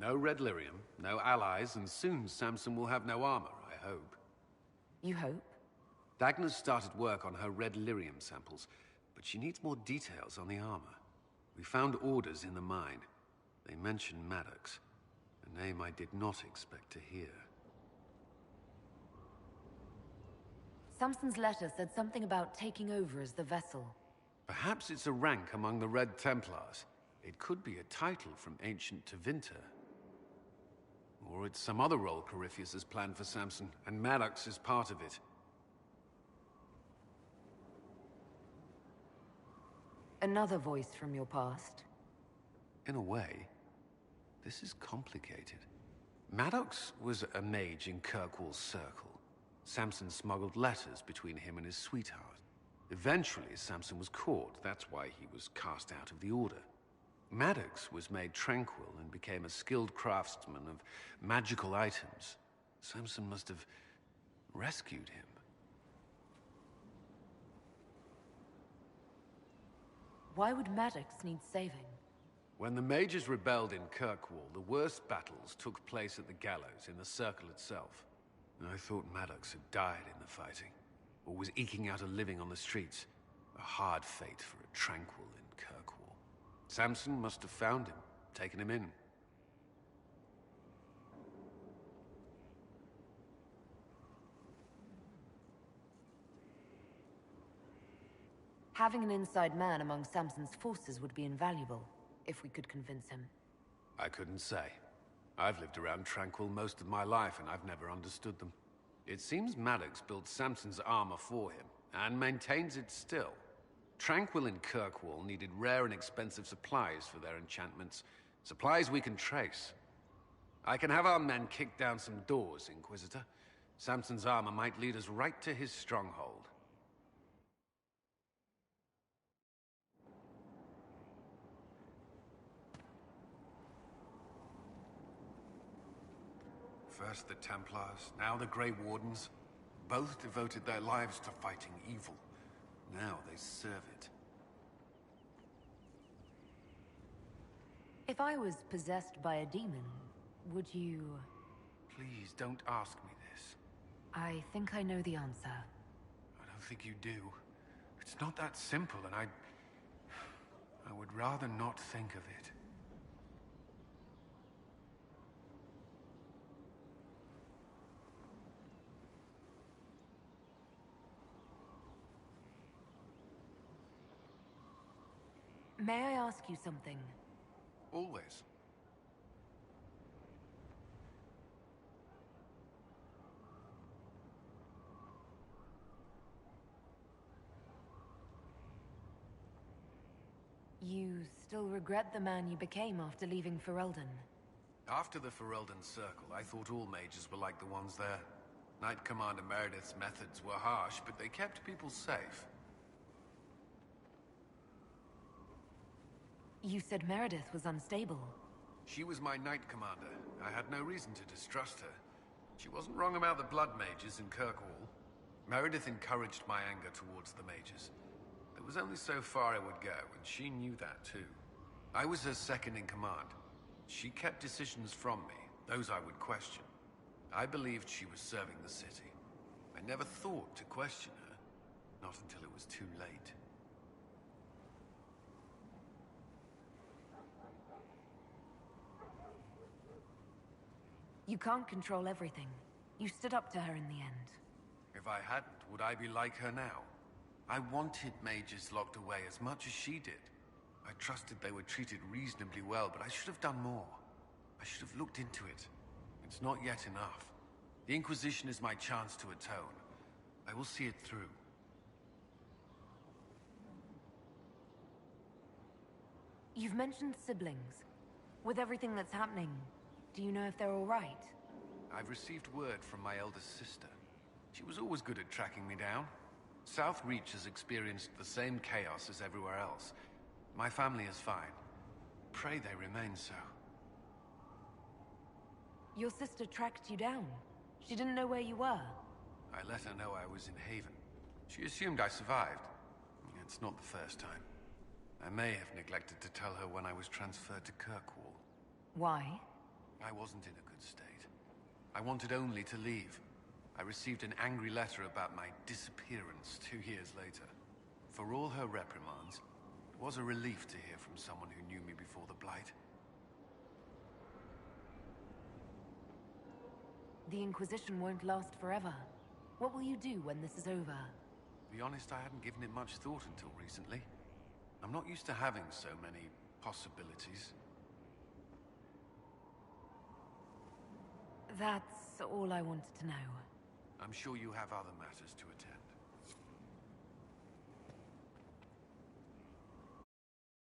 No red lyrium, no allies, and soon Samson will have no armor, I hope. You hope? Dagna's started work on her red lyrium samples, but she needs more details on the armor. We found orders in the mine. They mention Maddox, a name I did not expect to hear. Samson's letter said something about taking over as the vessel. Perhaps it's a rank among the Red Templars. It could be a title from ancient Tevinter. Or it's some other role Corypheus has planned for Samson, and Maddox is part of it. Another voice from your past? In a way, this is complicated. Maddox was a mage in Kirkwall's circle. Samson smuggled letters between him and his sweetheart. Eventually, Samson was caught. That's why he was cast out of the Order. Maddox was made tranquil and became a skilled craftsman of magical items. Samson must have rescued him. Why would Maddox need saving? When the mages rebelled in Kirkwall, the worst battles took place at the gallows in the circle itself. I thought Maddox had died in the fighting, or was eking out a living on the streets. A hard fate for a tranquil in Kirkwall. Samson must have found him, taken him in. Having an inside man among Samson's forces would be invaluable, if we could convince him. I couldn't say. I've lived around Tranquil most of my life, and I've never understood them. It seems Maddox built Samson's armor for him, and maintains it still. Tranquil and Kirkwall needed rare and expensive supplies for their enchantments. Supplies we can trace. I can have our men kick down some doors, Inquisitor. Samson's armor might lead us right to his stronghold. First the Templars, now the Grey Wardens. Both devoted their lives to fighting evil. Now they serve it. If I was possessed by a demon, would you... Please don't ask me this. I think I know the answer. I don't think you do. It's not that simple, and I would rather not think of it. May I ask you something? Always. You still regret the man you became after leaving Ferelden? After the Ferelden Circle, I thought all mages were like the ones there. Knight Commander Meredith's methods were harsh, but they kept people safe. You said Meredith was unstable. She was my Knight Commander. I had no reason to distrust her. She wasn't wrong about the Blood Mages in Kirkwall. Meredith encouraged my anger towards the mages. There was only so far I would go, and she knew that too. I was her second in command. She kept decisions from me, those I would question. I believed she was serving the city. I never thought to question her, not until it was too late. You can't control everything. You stood up to her in the end. If I hadn't, would I be like her now? I wanted mages locked away as much as she did. I trusted they were treated reasonably well, but I should have done more. I should have looked into it. It's not yet enough. The Inquisition is my chance to atone. I will see it through. You've mentioned siblings. With everything that's happening, do you know if they're all right? I've received word from my eldest sister. She was always good at tracking me down. South Reach has experienced the same chaos as everywhere else. My family is fine. Pray they remain so. Your sister tracked you down. She didn't know where you were. I let her know I was in Haven. She assumed I survived. It's not the first time. I may have neglected to tell her when I was transferred to Kirkwall. Why? I wasn't in a good state. I wanted only to leave. I received an angry letter about my disappearance 2 years later. For all her reprimands, it was a relief to hear from someone who knew me before the Blight. The Inquisition won't last forever. What will you do when this is over? To be honest, I hadn't given it much thought until recently. I'm not used to having so many possibilities. That's all I wanted to know. I'm sure you have other matters to attend.